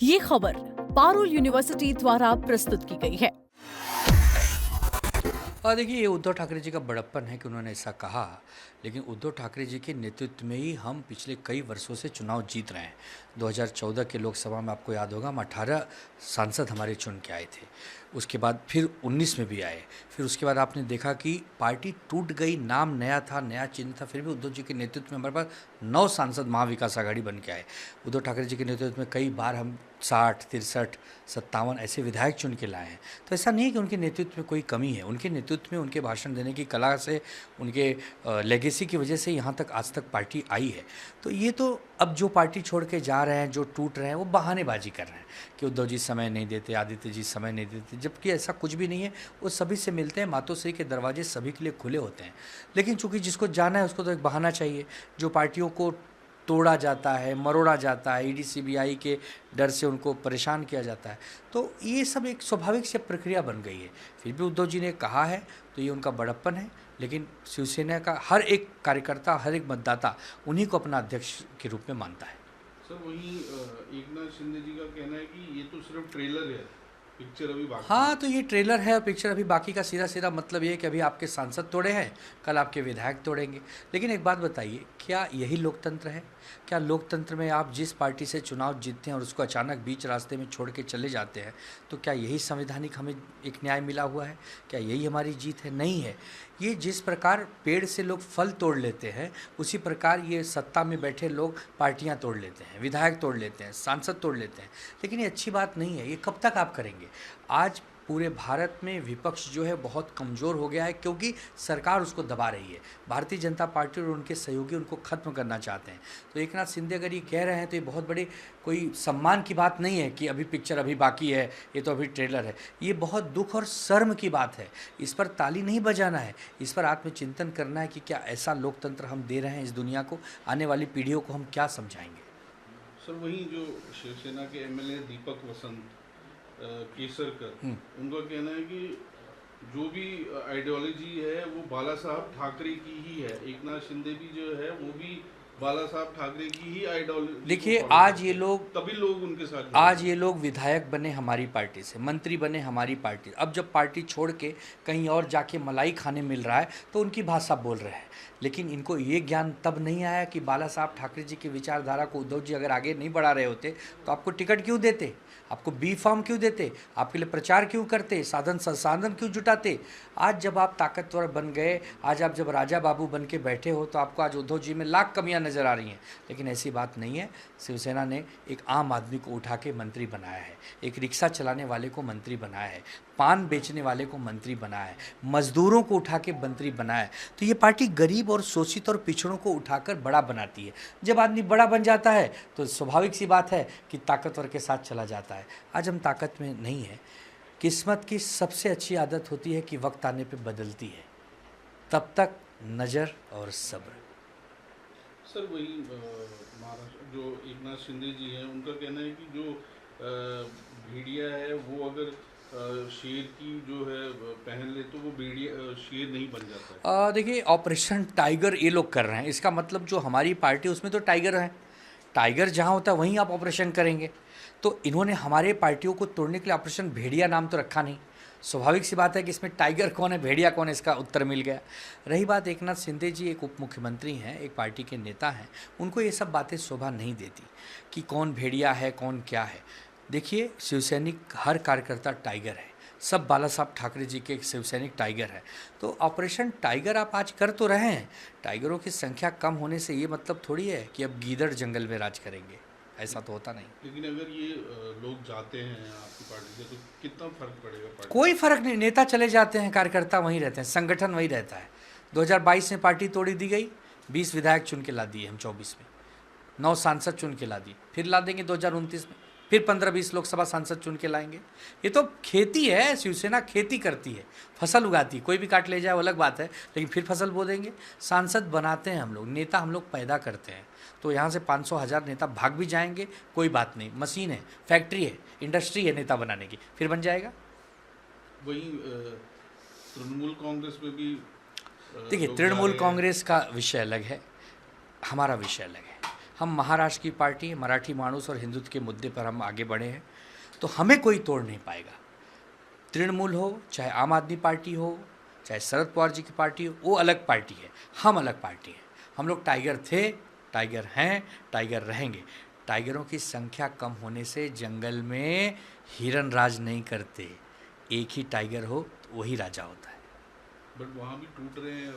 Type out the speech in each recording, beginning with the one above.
ये खबर पारुल यूनिवर्सिटी द्वारा प्रस्तुत की गई है। देखिए, ये उद्धव ठाकरे जी का बड़प्पन है कि उन्होंने ऐसा कहा, लेकिन उद्धव ठाकरे जी के नेतृत्व में ही हम पिछले कई वर्षों से चुनाव जीत रहे हैं। 2014 के लोकसभा में आपको याद होगा, हम 18 सांसद हमारे चुन के आए थे। उसके बाद फिर 19 में भी आए। फिर उसके बाद आपने देखा कि पार्टी टूट गई, नाम नया था, नया चिन्ह था, फिर भी उद्धव जी के नेतृत्व में हमारे पास 9 सांसद महाविकास आघाड़ी बन के आए। उद्धव ठाकरे जी के नेतृत्व में कई बार हम 60, 63, 57 ऐसे विधायक चुन के लाए हैं। तो ऐसा नहीं है कि उनके नेतृत्व में कोई कमी है। उनके नेतृत्व में, उनके भाषण देने की कला से, उनके लेगेसी की वजह से यहाँ तक आज तक पार्टी आई है। तो ये तो अब जो पार्टी छोड़ के जा रहे हैं, जो टूट रहे हैं, वो बहानेबाजी कर रहे हैं कि उद्धव जी समय नहीं देते, आदित्य जी समय नहीं देते, जबकि ऐसा कुछ भी नहीं है। वो सभी से मिलते हैं, मातोश्री के दरवाजे सभी के लिए खुले होते हैं। लेकिन चूंकि जिसको जाना है उसको तो एक बहाना चाहिए। जो पार्टियों को तोड़ा जाता है, मरोड़ा जाता है, ईडी सीबीआई के डर से उनको परेशान किया जाता है, तो ये सब एक स्वाभाविक सी प्रक्रिया बन गई है। फिर भी उद्धव जी ने कहा है तो ये उनका बड़प्पन है, लेकिन शिवसेना का हर एक कार्यकर्ता, हर एक मतदाता उन्हीं को अपना अध्यक्ष के रूप में मानता है। सर, वहीं एकनाथ शिंदे जी का कहना है कि ये तो सिर्फ ट्रेलर है, पिक्चर अभी बाकी हाँ, है। तो ये ट्रेलर है और पिक्चर अभी बाकी का सीधा सीधा मतलब ये है कि अभी आपके सांसद तोड़े हैं, कल आपके विधायक तोड़ेंगे। लेकिन एक बात बताइए, क्या यही लोकतंत्र है? क्या लोकतंत्र में आप जिस पार्टी से चुनाव जीतते हैं और उसको अचानक बीच रास्ते में छोड़ के चले जाते हैं, तो क्या यही संवैधानिक हमें एक न्याय मिला हुआ है? क्या यही हमारी जीत है? नहीं है। ये जिस प्रकार पेड़ से लोग फल तोड़ लेते हैं, उसी प्रकार ये सत्ता में बैठे लोग पार्टियां तोड़ लेते हैं, विधायक तोड़ लेते हैं, सांसद तोड़ लेते हैं। लेकिन ये अच्छी बात नहीं है। ये कब तक आप करेंगे? आज पूरे भारत में विपक्ष जो है बहुत कमज़ोर हो गया है, क्योंकि सरकार उसको दबा रही है। भारतीय जनता पार्टी और उनके सहयोगी उनको ख़त्म करना चाहते हैं। तो एकनाथ शिंदे अगर ये कह रहे हैं तो ये बहुत बड़े कोई सम्मान की बात नहीं है कि अभी पिक्चर अभी बाकी है, ये तो अभी ट्रेलर है। ये बहुत दुख और शर्म की बात है। इस पर ताली नहीं बजाना है, इस पर आत्मचिंतन करना है कि क्या ऐसा लोकतंत्र हम दे रहे हैं इस दुनिया को, आने वाली पीढ़ियों को हम क्या समझाएंगे। सर, वहीं जो शिवसेना के एमएलए दीपक वसंत केसरकर, उनका कहना है कि जो भी आइडियोलॉजी है वो बाला साहब ठाकरे की ही है। एकनाथ शिंदे भी जो है वो भी बाला साहब ठाकरे की ही आइडियोलॉजी। देखिए, आज ये लोग, तभी लोग उनके साथ आज ये लोग विधायक बने हमारी पार्टी से, मंत्री बने हमारी पार्टी। अब जब पार्टी छोड़ के कहीं और जाके मलाई खाने मिल रहा है तो उनकी भाषा बोल रहे हैं। लेकिन इनको ये ज्ञान तब नहीं आया कि बाला साहब ठाकरे जी की विचारधारा को उद्धव जी अगर आगे नहीं बढ़ा रहे होते तो आपको टिकट क्यों देते, आपको बी फॉर्म क्यों देते, आपके लिए प्रचार क्यों करते, साधन संसाधन क्यों जुटाते। आज जब आप ताकतवर बन गए, आज आप जब राजा बाबू बन के बैठे हो, तो आपको आज उद्धव जी में लाख कमियां नज़र आ रही हैं। लेकिन ऐसी बात नहीं है। शिवसेना ने एक आम आदमी को उठा के मंत्री बनाया है, एक रिक्शा चलाने वाले को मंत्री बनाया है, पान बेचने वाले को मंत्री बनाया है, मजदूरों को उठा के मंत्री बनाया है। तो ये पार्टी गरीब और शोषित और पिछड़ों को उठाकर बड़ा बनाती है। जब आदमी बड़ा बन जाता है तो स्वाभाविक सी बात है कि ताकतवर के साथ चला जाता है। आज हम ताकत में नहीं है। किस्मत की सबसे अच्छी आदत होती है कि वक्त आने पे बदलती है, तब तक नज़र और सब्र। सर, वही महाराष्ट्र जो एकनाथ शिंदे जी हैं, उनका कहना है कि जो भेड़िया है वो अगर शेर की जो है पहन ले तो वो भेड़िया शेर नहीं बन जाता है। देखिए, ऑपरेशन टाइगर ये लोग कर रहे हैं। इसका मतलब जो हमारी पार्टी उसमें तो टाइगर है। टाइगर जहाँ होता है वहीं आप ऑपरेशन करेंगे। तो इन्होंने हमारे पार्टियों को तोड़ने के लिए ऑपरेशन भेड़िया नाम तो रखा नहीं। स्वाभाविक सी बात है कि इसमें टाइगर कौन है, भेड़िया कौन है, इसका उत्तर मिल गया। रही बात, एकनाथ शिंदे जी एक उप मुख्यमंत्री हैं, एक पार्टी के नेता हैं, उनको ये सब बातें शोभा नहीं देती कि कौन भेड़िया है, कौन क्या है। देखिए, शिवसैनिक हर कार्यकर्ता टाइगर है। सब बाला साहब ठाकरे जी के शिवसैनिक टाइगर है। तो ऑपरेशन टाइगर आप आज कर तो रहे हैं। टाइगरों की संख्या कम होने से ये मतलब थोड़ी है कि अब गीदड़ जंगल में राज करेंगे। ऐसा तो होता नहीं। लेकिन अगर ये लोग जाते हैं आपकी पार्टी से तो कितना फर्क पड़ेगा पार्टी? कोई फर्क नहीं। नेता चले जाते हैं, कार्यकर्ता वहीं रहते हैं, संगठन वही रहता है। 2022 में पार्टी तोड़ी दी गई, 20 विधायक चुन के ला दिए हम 24 में, 9 सांसद चुन के ला दिए, फिर ला देंगे 2029 में, फिर 15-20 लोकसभा सांसद चुन के लाएंगे। ये तो खेती है। शिवसेना खेती करती है, फसल उगाती है। कोई भी काट ले जाए वो अलग बात है, लेकिन फिर फसल बो देंगे। सांसद बनाते हैं हम लोग, नेता हम लोग पैदा करते हैं। तो यहाँ से 500-1000 नेता भाग भी जाएंगे, कोई बात नहीं। मशीन है, फैक्ट्री है, इंडस्ट्री है नेता बनाने की, फिर बन जाएगा। वहीं तृणमूल कांग्रेस में भी देखिए, तृणमूल कांग्रेस का विषय अलग है, हमारा विषय अलग है। हम महाराष्ट्र की पार्टी, मराठी माणूस और हिंदुत्व के मुद्दे पर हम आगे बढ़े हैं, तो हमें कोई तोड़ नहीं पाएगा। तृणमूल हो, चाहे आम आदमी पार्टी हो, चाहे शरद पवार जी की पार्टी हो, वो अलग पार्टी है, हम अलग पार्टी हैं। हम लोग टाइगर थे, टाइगर हैं, टाइगर रहेंगे। टाइगरों की संख्या कम होने से जंगल में हिरन राज नहीं करते, एक ही टाइगर हो तो वही राजा होता है। बट वहाँ भी टूट रहे हैं,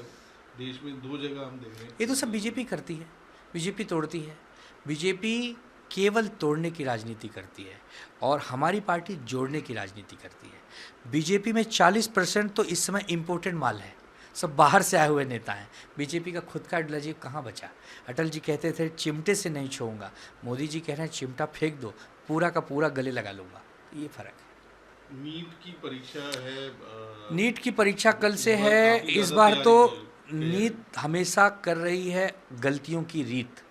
देश में 2 जगह हम देख रहे हैं। ये तो सब बीजेपी करती है, बीजेपी तोड़ती है। बीजेपी केवल तोड़ने की राजनीति करती है और हमारी पार्टी जोड़ने की राजनीति करती है। बीजेपी में 40% तो इस समय इम्पोर्टेड माल है, सब बाहर से आए हुए नेता हैं। बीजेपी का खुद का आइडियोलॉजी कहाँ बचा? अटल जी कहते थे चिमटे से नहीं छूऊंगा, मोदी जी कह रहे हैं चिमटा फेंक दो, पूरा का पूरा गले लगा लूँगा। ये फ़र्क है। नीट की परीक्षा है, नीट की परीक्षा कल से इस बार है। काफी इस ज़्यादा बार तो तैयारी नीट हमेशा कर रही है गलतियों की रीत।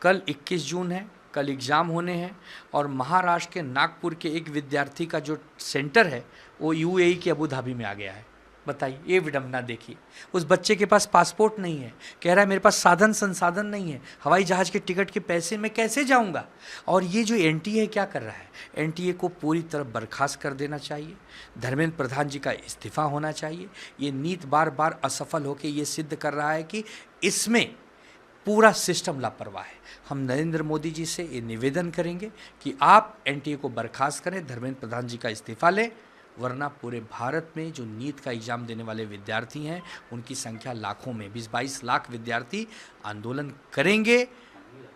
कल 21 जून है, कल एग्ज़ाम होने हैं और महाराष्ट्र के नागपुर के एक विद्यार्थी का जो सेंटर है वो यूएई के अबू धाबी में आ गया है। बताइए, ये विडंबना देखिए। उस बच्चे के पास पासपोर्ट नहीं है, कह रहा है मेरे पास साधन संसाधन नहीं है, हवाई जहाज़ के टिकट के पैसे मैं कैसे जाऊंगा? और ये जो एनटीए क्या कर रहा है, एनटीए को पूरी तरह बर्खास्त कर देना चाहिए। धर्मेंद्र प्रधान जी का इस्तीफा होना चाहिए। ये नीट बार बार असफल होकर ये सिद्ध कर रहा है कि इसमें पूरा सिस्टम लापरवाह है। हम नरेंद्र मोदी जी से ये निवेदन करेंगे कि आप एनटीए को बर्खास्त करें, धर्मेंद्र प्रधान जी का इस्तीफा लें, वरना पूरे भारत में जो नीट का एग्ज़ाम देने वाले विद्यार्थी हैं उनकी संख्या लाखों में, 20-22 लाख विद्यार्थी आंदोलन करेंगे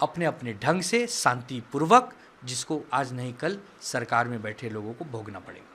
अपने अपने ढंग से, शांतिपूर्वक, जिसको आज नहीं कल सरकार में बैठे लोगों को भोगना पड़ेगा।